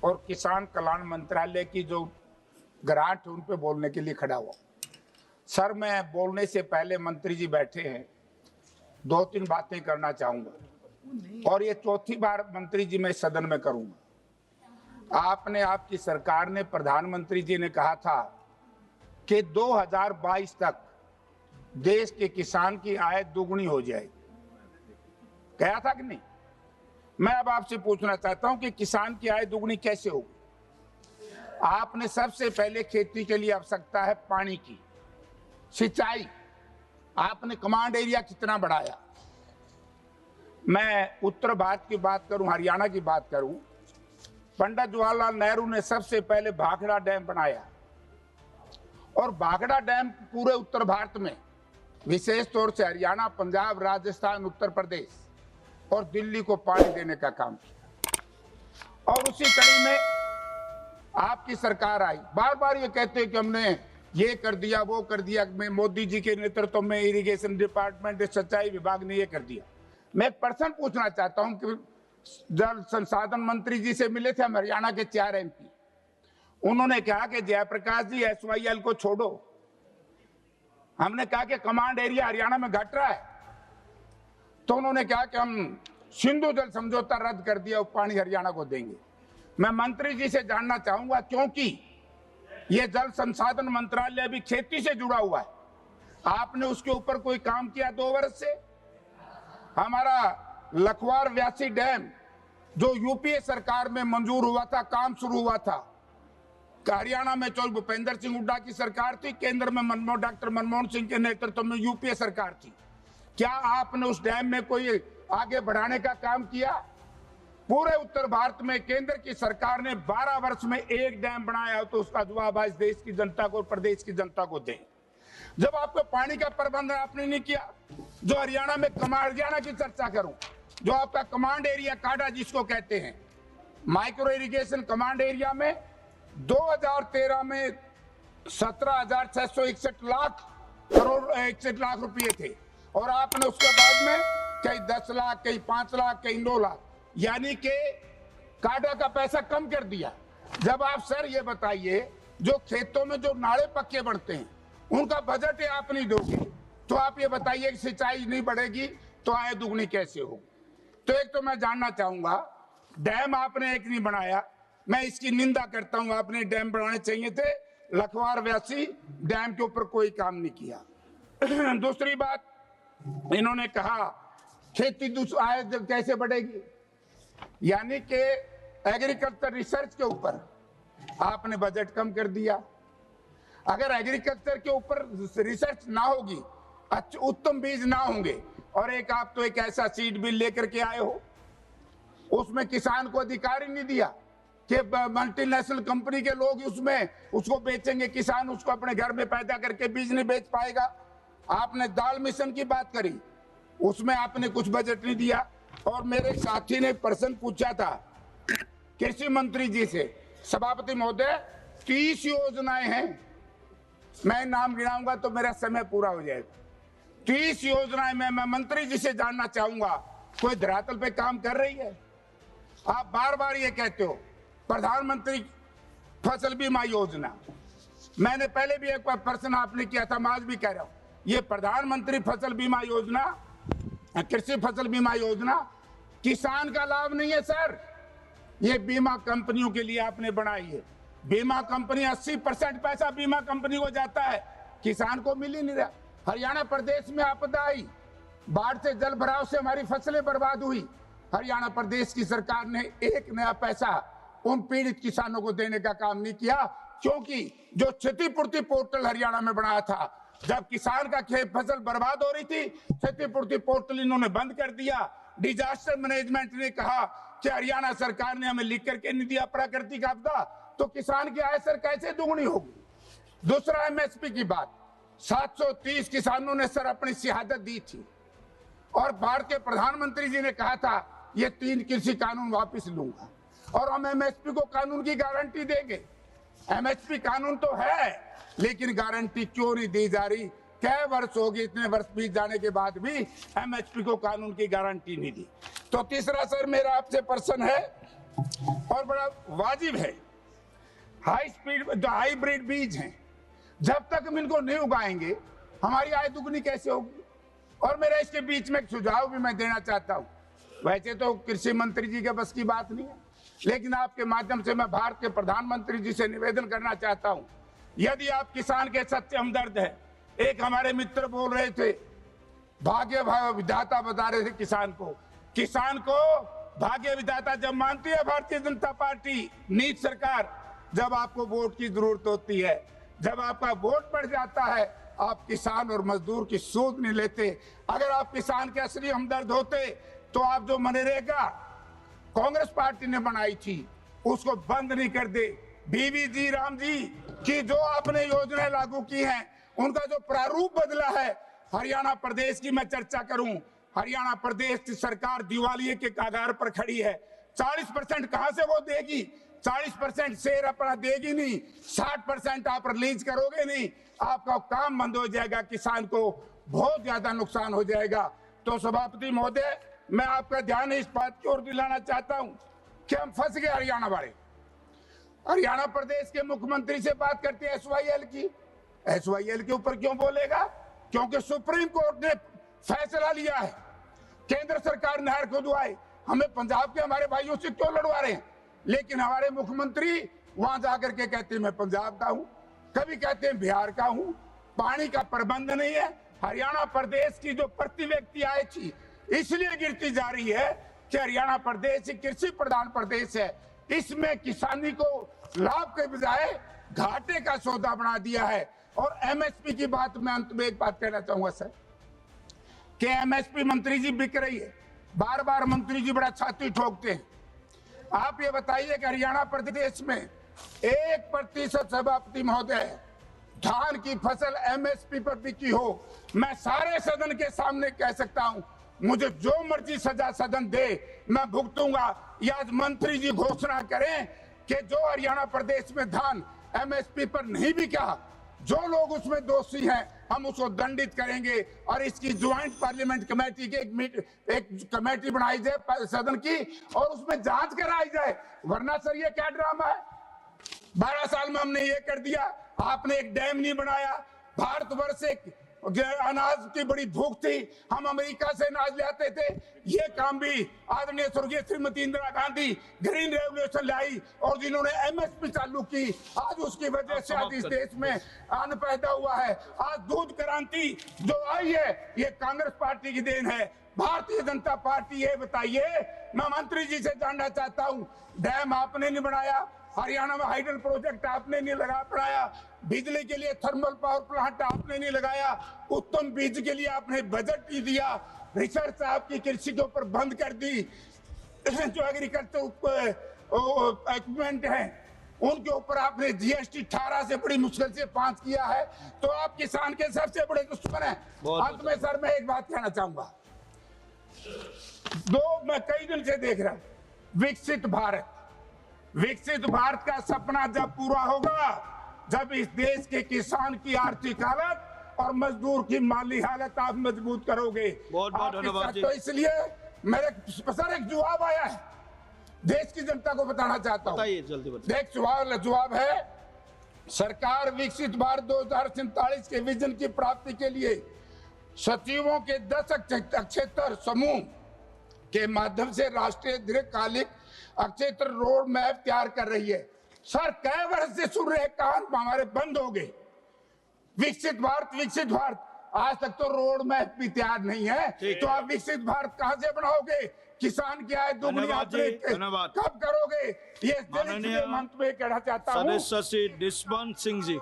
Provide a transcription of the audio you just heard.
और किसान कल्याण मंत्रालय की जो ग्रांट है उन पे बोलने के लिए खड़ा हुआ। सर, मैं बोलने से पहले मंत्री जी बैठे हैं, 2-3 बातें करना चाहूंगा और ये चौथी बार मंत्री जी मैं सदन में करूंगा। आपने, आपकी सरकार ने, प्रधानमंत्री जी ने कहा था कि 2022 तक देश के किसान की आय दोगुनी हो जाएगी, कहा था कि नहीं? मैं अब आपसे पूछना चाहता हूं कि किसान की आय दोगुनी कैसे होगी? आपने सबसे पहले खेती के लिए आवश्यकता है पानी की, सिंचाई। आपने कमांड एरिया कितना बढ़ाया? मैं उत्तर भारत की बात करूं, हरियाणा की बात करूं, पंडित जवाहरलाल नेहरू ने सबसे पहले भाखड़ा डैम बनाया और भाखड़ा डैम पूरे उत्तर भारत में, विशेष तौर से हरियाणा, पंजाब, राजस्थान, उत्तर प्रदेश और दिल्ली को पानी देने का काम किया। और उसी कड़ी में आपकी सरकार आई। बार बार ये कहते हैं कि हमने ये कर दिया, वो कर दिया, मैं मोदी जी के नेतृत्व में इरिगेशन डिपार्टमेंट, सिंचाई विभाग ने ये कर दिया। मैं एक प्रश्न पूछना चाहता हूं कि जल संसाधन मंत्री जी से मिले थे हम, हरियाणा के 4 MP। उन्होंने कहा कि जयप्रकाश जी SYL को छोड़ो। हमने कहा कि कमांड एरिया हरियाणा में घट रहा है, तो उन्होंने कहा कि हम सिंधु जल समझौता रद्द कर दिया, वो पानी हरियाणा को देंगे। मैं मंत्री जी से जानना चाहूंगा, क्योंकि ये जल संसाधन मंत्रालय भी खेती से जुड़ा हुआ है, आपने उसके ऊपर कोई काम किया 2 वर्ष से? हमारा लखवार व्यासी डैम जो यूपीए सरकार में मंजूर हुआ था, काम शुरू हुआ था, हरियाणा में भूपेंद्र सिंह हुड्डा की सरकार थी, केंद्र में डॉक्टर मनमोहन सिंह के नेतृत्व में यूपीए सरकार थी। क्या आपने उस डैम में कोई आगे बढ़ाने का काम किया? पूरे उत्तर भारत में केंद्र की सरकार ने 12 वर्ष में एक डैम बनाया हो तो उसका जवाब आज देश की जनता को, प्रदेश की जनता को दें। जब आपको पानी का प्रबंधन आपने नहीं किया, जो हरियाणा में हरियाणा की चर्चा करूं, जो आपका कमांड एरिया काडा जिसको कहते हैं, माइक्रो इरिगेशन कमांड एरिया में 2013 में 17,661 लाख करोड़ 61 लाख रुपए थे और आपने उसके बाद में कई 10 लाख, कई 5 लाख, कई 9 लाख, यानी कि काडा का पैसा कम कर दिया। जब आप सर ये बताइए, जो खेतों में जो नाले पक्के बढ़ते हैं उनका बजट है आप नहीं दोगे, तो आप ये बताइए कि सिंचाई नहीं बढ़ेगी तो आय दुगनी कैसे होगी? तो एक तो मैं जानना चाहूंगा, डैम आपने एक नहीं बनाया, मैं इसकी निंदा करता हूं, आपने डैम बनाने चाहिए थे। लखवार व्यासी डैम के ऊपर कोई काम नहीं किया। दूसरी बात, इन्होंने कहा खेती आय कैसे बढ़ेगी, यानी कि एग्रीकल्चर रिसर्च के ऊपर आपने बजट कम कर दिया। अगर एग्रीकल्चर के ऊपर रिसर्च ना होगी, उत्तम बीज ना होंगे, और एक आप तो एक ऐसा सीड बिल लेकर के आए हो, उसमें किसान को अधिकार ही नहीं दिया कि मल्टीनेशनल कंपनी के लोग उसमें उसको बेचेंगे, किसान उसको अपने घर में पैदा करके बीज नहीं बेच पाएगा। आपने दाल मिशन की बात करी, उसमें आपने कुछ बजट नहीं दिया। और मेरे साथी ने प्रश्न पूछा था कृषि मंत्री जी से, सभापति महोदय 30 योजनाएं हैं, मैं नाम गिनाऊंगा तो मेरा समय पूरा हो जाएगा। 30 योजनाएं मैं मंत्री जी से जानना चाहूंगा, कोई धरातल पे काम कर रही है? आप बार बार ये कहते हो प्रधानमंत्री फसल बीमा योजना, मैंने पहले भी एक बार प्रश्न आपने किया था, मैं आज भी कह रहा हूं, ये प्रधानमंत्री फसल बीमा योजना, कृषि फसल बीमा योजना किसान का लाभ नहीं है सर, ये बीमा कंपनियों के लिए आपने बनाई है। बीमा कंपनी 80% पैसा बीमा कंपनी को जाता है, किसान को मिल ही नहीं रहा। हरियाणा प्रदेश में आपदा आई, बाढ़ से, जल भराव से हमारी फसलें बर्बाद हुई, हरियाणा प्रदेश की सरकार ने एक नया पैसा उन पीड़ित किसानों को देने का काम नहीं किया, क्योंकि जो क्षतिपूर्ति पोर्टल हरियाणा में बनाया था, जब किसान का खेत फसल बर्बाद हो रही थी, क्षतिपूर्ति पोर्टल इन्होंने बंद कर दिया। डिजास्टर मैनेजमेंट ने कहा कि हरियाणा सरकार ने हमें लिख करके नहीं दिया प्राकृतिक आपदा, तो किसान की आय सर कैसे दुगनी होगी? दूसरा MSP की बात, 730 किसानों ने सर अपनी शहादत दी थी और भारत के प्रधानमंत्री जी ने कहा था ये 3 कृषि कानून वापस लूंगा और हम MSP को कानून की गारंटी देंगे। MSP कानून तो है, लेकिन गारंटी क्यों नहीं दी जा रही? कई वर्ष हो गए, इतने वर्ष बीत जाने के बाद भी MSP को कानून की गारंटी नहीं दी। तो तीसरा सर मेरा आपसे प्रश्न है और बड़ा वाजिब है। हाई स्पीड जो हाइब्रिड बीज हैं, जब तक हम इनको नहीं उगाएंगे हमारी आय दुगनी कैसे होगी। और मेरा इसके बीच में एक सुझाव भी मैं देना चाहता हूं। वैसे तो कृषि मंत्री जी के बस की बात नहीं है, लेकिन आपके माध्यम से मैं भारत के प्रधानमंत्री जी से निवेदन करना चाहता हूं, यदि आप किसान के सच्चे हमदर्द है। एक हमारे मित्र बोल रहे थे, भाग्य विधाता बता रहे थे किसान को भाग्य विधाता जब मानती है भारतीय जनता पार्टी, नीच सरकार, जब आपको वोट की जरूरत होती है, जब आपका वोट बढ़ जाता है, आप किसान और मजदूर की सूद नहीं लेते। अगर आप किसान के असली हमदर्द होते तो आप जो मनरेगा कांग्रेस पार्टी ने बनाई थी उसको बंद नहीं कर दे। बीवी राम जी की जो आपने योजना लागू की हैं, उनका जो प्रारूप बदला है, हरियाणा प्रदेश की मैं चर्चा करूं, हरियाणा प्रदेश की सरकार दिवालिये के कगार पर खड़ी है। 40% कहां से वो देगी? 40% शेयर अपना देगी नहीं, 60% आप रिलीज करोगे नहीं, आपका काम बंद हो जाएगा, किसान को बहुत ज्यादा नुकसान हो जाएगा। तो सभापति महोदय, मैं आपका ध्यान इस बात की ओर दिलाना चाहता हूं कि हम फंस गए हरियाणा वाले। हरियाणा प्रदेश के मुख्यमंत्री से बात करते हैं SYL की। SYL के ऊपर क्यों बोलेगा? क्योंकि सुप्रीम कोर्ट ने फैसला लिया है, केंद्र सरकार नहर खुदवाए। हमें पंजाब के हमारे भाइयों से क्यों लड़वा रहे हैं? लेकिन हमारे मुख्यमंत्री वहां जाकर के कहते हैं मैं पंजाब का हूं, कभी कहते हैं बिहार का हूं। पानी का प्रबंध नहीं है। हरियाणा प्रदेश की जो प्रति व्यक्ति आय थी इसलिए गिरती जा रही है कि हरियाणा प्रदेश एक कृषि प्रधान प्रदेश है। इसमें किसानी को लाभ के बजाय घाटे का सौदा बना दिया है। और MSP की बात मैं अंत में एक बात कहना चाहूंगा सर, कि MSP मंत्री जी बिक रही है। बार बार मंत्री जी बड़ा छाती ठोकते हैं। आप ये बताइए कि हरियाणा प्रदेश में 1% सभापति महोदय धान की फसल MSP पर बिकी हो, मैं सारे सदन के सामने कह सकता हूं, मुझे जो मर्जी सजा सदन दे मैं भुगतूंगा। या आज मंत्री जी घोषणा करें कि जो हरियाणा प्रदेश में धान MSP पर नहीं बिका, जो लोग उसमें दोषी हैं हम उसको दंडित करेंगे। और इसकी ज्वाइंट पार्लियामेंट कमेटी की एक कमेटी बनाई जाए सदन की, और उसमें जांच कराई जाए। वरना सर ये क्या ड्रामा है? 12 साल में हमने ये कर दिया, आपने एक डैम नहीं बनाया। भारतवर्ष एक अनाज की बड़ी भूख थी, हम अमेरिका से अनाज ले आते थे। ये काम भी आदरणीय स्वर्गीय श्रीमती इंदिरा गांधी ग्रीन रेवोल्यूशन लाई, और जिन्होंने MSP चालू की, आज उसकी वजह से आज इस देश में अन्न पैदा हुआ है। आज दूध क्रांति जो आई है ये कांग्रेस पार्टी की देन है। भारतीय जनता पार्टी, ये बताइए, मैं मंत्री जी से जानना चाहता हूँ, डैम आपने नहीं बनाया, हरियाणा में हाइडल प्रोजेक्ट आपने नहीं बनाया, बिजली के लिए थर्मल पावर प्लांट आपने नहीं लगाया, उत्तम बीज के लिए आपने बजट नहीं दिया, रिसर्च आपकी कृषि के ऊपर बंद कर दी, जो एग्रीकल्चर इक्विपमेंट है उनके ऊपर आपने GST 18 से बड़ी मुश्किल से पास किया है। तो आप किसान के सबसे बड़े दुश्मन हैं। अंत में सर मैं एक बात कहना चाहूंगा, मैं कई दिन से देख रहा हूं, विकसित भारत का सपना जब पूरा होगा जब इस देश के किसान की आर्थिक हालत और मजदूर की माली हालत आप मजबूत करोगे। बहुत धन्यवाद। तो इसलिए मेरे सर एक जवाब आया है, देश की जनता को बताना चाहता हूँ। जल्दी देख जवाब है, सरकार विकसित भारत 2047 के विजन की प्राप्ति के लिए सचिवों के 10 अक्षेत्र समूह के माध्यम से राष्ट्रीय दीर्घकालिक अक्षेत्र रोड मैप तैयार कर रही है। सर कई वर्ष से सुन रहे कान हमारे बंद हो गए। विकसित भारत, आज तक तो रोड मैप भी तैयार नहीं है, तो आप विकसित भारत कहां से बनाओगे? किसान की आय दुगनी कब करोगे? ये मंच में कहना चाहता हूँ। सदस्य श्री दुष्मंत सिंह जी।